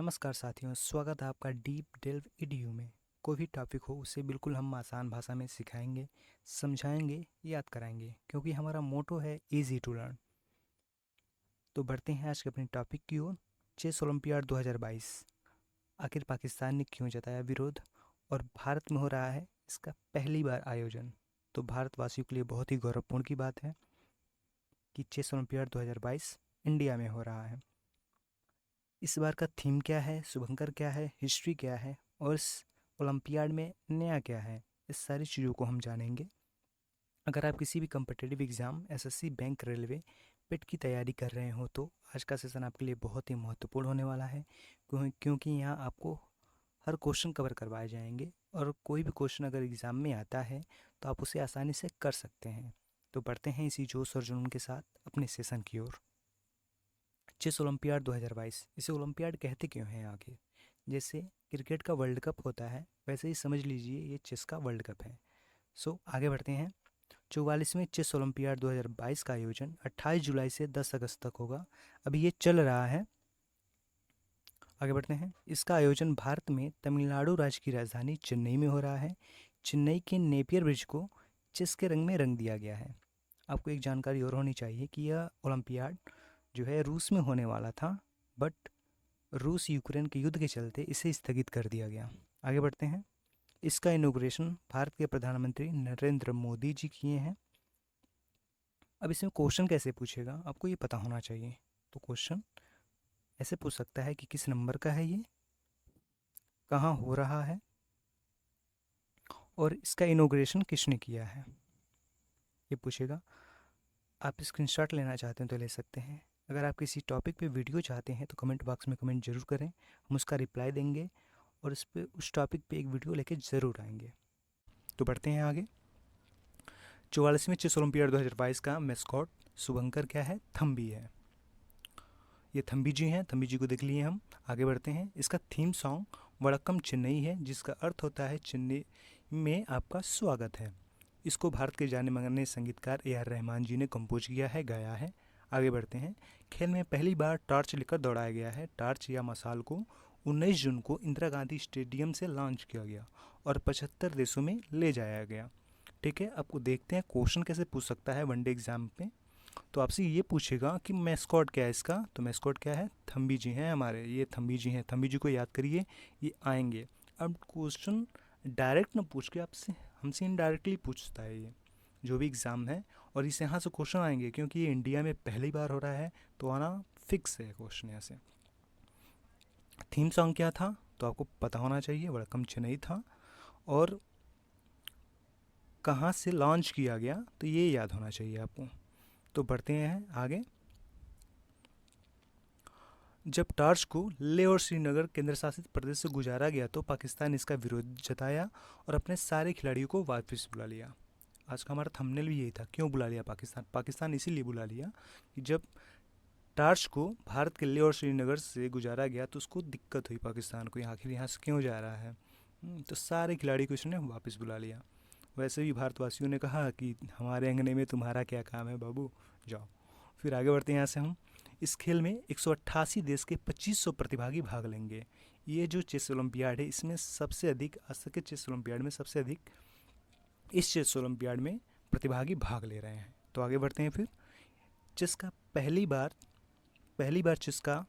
नमस्कार साथियों, स्वागत है आपका डीप डेल्व ईडीयू में। कोई भी टॉपिक हो उसे बिल्कुल हम आसान भाषा में सिखाएंगे, समझाएंगे, याद कराएंगे, क्योंकि हमारा मोटो है इजी टू लर्न। तो बढ़ते हैं आज के अपने टॉपिक की ओर। चेस ओलंपियाड 2022 आखिर पाकिस्तान ने क्यों जताया विरोध और भारत में हो रहा है इसका पहली बार आयोजन। तो भारतवासियों के लिए बहुत ही गौरवपूर्ण की बात है कि चेस ओलंपियाड 2022 इंडिया में हो रहा है। इस बार का थीम क्या है, शुभंकर क्या है, हिस्ट्री क्या है और इस ओलंपियाड में नया क्या है, इस सारी चीज़ों को हम जानेंगे। अगर आप किसी भी competitive exam, SSC, bank, railway, PET की तैयारी कर रहे हो तो आज का सेशन आपके लिए बहुत ही महत्वपूर्ण होने वाला है, क्योंकि यहाँ आपको हर क्वेश्चन कवर करवाए जाएंगे और कोई भी क्वेश्चन अगर एग्ज़ाम में आता है तो आप उसे आसानी से कर सकते हैं। तो बढ़ते हैं इसी जोश और जुनून के साथ अपने सेशन की ओर। चेस ओलंपियाड 2022 इसे ओलंपियाड कहते क्यों हैं आगे? जैसे क्रिकेट का वर्ल्ड कप होता है वैसे ही समझ लीजिए ये चेस का वर्ल्ड कप है। सो आगे बढ़ते हैं। 44वें चेस ओलंपियाड 2022 का आयोजन 28 जुलाई से 10 अगस्त तक होगा। अभी ये चल रहा है। आगे बढ़ते हैं। इसका आयोजन भारत में तमिलनाडु राज्य की राजधानी चेन्नई में हो रहा है। चेन्नई के नेपियर ब्रिज को चेस के रंग में रंग दिया गया है। आपको एक जानकारी और होनी चाहिए कि यह ओलंपियाड जो है रूस में होने वाला था, बट रूस यूक्रेन के युद्ध के चलते इसे स्थगित कर दिया गया। आगे बढ़ते हैं। इसका इनॉग्रेशन भारत के प्रधानमंत्री नरेंद्र मोदी जी किए हैं। अब इसमें क्वेश्चन कैसे पूछेगा आपको ये पता होना चाहिए। तो क्वेश्चन ऐसे पूछ सकता है कि किस नंबर का है ये, कहाँ हो रहा है और इसका इनॉग्रेशन किसने किया है, ये पूछेगा। आप स्क्रीनशॉट लेना चाहते हैं तो ले सकते हैं। अगर आप किसी टॉपिक पे वीडियो चाहते हैं तो कमेंट बॉक्स में कमेंट जरूर करें, हम उसका रिप्लाई देंगे और उस टॉपिक पे एक वीडियो लेके ज़रूर आएंगे। तो बढ़ते हैं आगे। 44वें चेस ओलंपियाड 2022 का मैस्कॉट शुभंकर क्या है? थम्बी है। ये थम्बी जी हैं, थम्बी जी को देख लिए हम। आगे बढ़ते हैं। इसका थीम सॉन्ग वड़क्कम चेन्नई है, जिसका अर्थ होता है चेन्नई में आपका स्वागत है। इसको भारत के जाने माने संगीतकार ए.आर. रहमान जी ने कंपोज किया है, गाया है। आगे बढ़ते हैं। खेल में पहली बार टॉर्च लेकर दौड़ाया गया है। टॉर्च या मशाल को 19 जून को इंदिरा गांधी स्टेडियम से लॉन्च किया गया और 75 देशों में ले जाया गया। ठीक है, आपको देखते हैं क्वेश्चन कैसे पूछ सकता है वनडे एग्जाम पे। तो आपसे ये पूछेगा कि मैस्कॉट क्या है इसका। तो मैस्कॉट क्या है? थम्बी जी हैं हमारे, ये थम्बी जी हैं। थम्बी जी को याद करिए, ये आएंगे। अब क्वेश्चन डायरेक्ट ना पूछ के आपसे हमसे इनडायरेक्टली पूछता है ये जो भी एग्ज़ाम है, और इस यहाँ से क्वेश्चन आएंगे क्योंकि ये इंडिया में पहली बार हो रहा है तो आना फिक्स है क्वेश्चन यहाँ से। थीम सॉन्ग क्या था तो आपको पता होना चाहिए, वेलकम चेन्नई था। और कहाँ से लॉन्च किया गया तो ये याद होना चाहिए आपको। तो बढ़ते हैं आगे। जब टॉर्च को लेह और श्रीनगर केंद्र शासित प्रदेश से गुजारा गया तो पाकिस्तान ने इसका विरोध जताया और अपने सारे खिलाड़ियों को वापस बुला लिया। आज का हमारा थंबनेल भी यही था, क्यों बुला लिया पाकिस्तान इसीलिए बुला लिया कि जब टॉर्च को भारत के लेह और श्रीनगर से गुजारा गया तो उसको दिक्कत हुई पाकिस्तान को, आखिर यहाँ से क्यों जा रहा है। तो सारे खिलाड़ी को इसने वापस बुला लिया। वैसे भी भारतवासियों ने कहा कि हमारे अंगने में तुम्हारा क्या काम है बाबू, जाओ। फिर आगे बढ़ते हैं यहाँ से हम। इस खेल में 188 देश के 2500 प्रतिभागी भाग लेंगे। ये जो चेस ओलंपियाड है इसमें सबसे अधिक, आज तक के चेस ओलंपियाड में सबसे अधिक इस चेस ओलंपियाड में प्रतिभागी भाग ले रहे हैं। तो आगे बढ़ते हैं फिर। चेस का पहली बार चेस का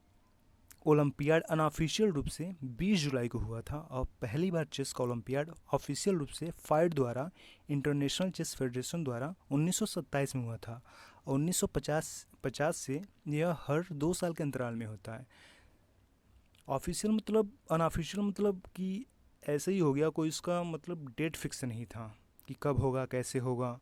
ओलंपियाड अनऑफिशियल रूप से 20 जुलाई को हुआ था और पहली बार चेस का ओलंपियाड ऑफिशियल रूप से फाइड द्वारा, इंटरनेशनल चेस फेडरेशन द्वारा 1927 में हुआ था और 1950 से यह हर 2 साल के अंतराल में होता है। ऑफिशियल मतलब, अनऑफिशियल मतलब कि ऐसे ही हो गया, कोई इसका मतलब डेट फिक्स नहीं था कि कब होगा कैसे होगा,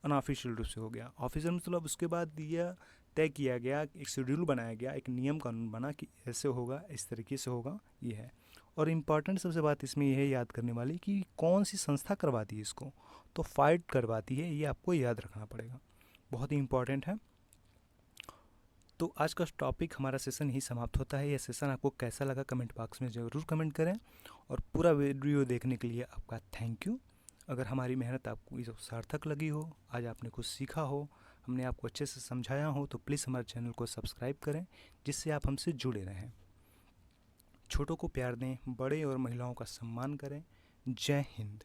अनऑफिशियल रूप से हो गया। ऑफिशियल मतलब उसके बाद यह तय किया गया, एक शेड्यूल बनाया गया, एक नियम कानून बना कि ऐसे होगा, इस तरीके से होगा, ये है। और इम्पॉर्टेंट सबसे बात इसमें यह है याद करने वाली कि कौन सी संस्था करवाती है इसको, तो फाइट करवाती है, ये आपको याद रखना पड़ेगा, बहुत ही इंपॉर्टेंट है। तो आज का टॉपिक हमारा सेशन ही समाप्त होता है। यह सेशन आपको कैसा लगा कमेंट बॉक्स में ज़रूर कमेंट करें और पूरा वीडियो देखने के लिए आपका थैंक यू। अगर हमारी मेहनत आपको इस सार्थक लगी हो, आज आपने कुछ सीखा हो, हमने आपको अच्छे से समझाया हो, तो प्लीज़ हमारे चैनल को सब्सक्राइब करें जिससे आप हमसे जुड़े रहें। छोटों को प्यार दें, बड़े और महिलाओं का सम्मान करें। जय हिंद।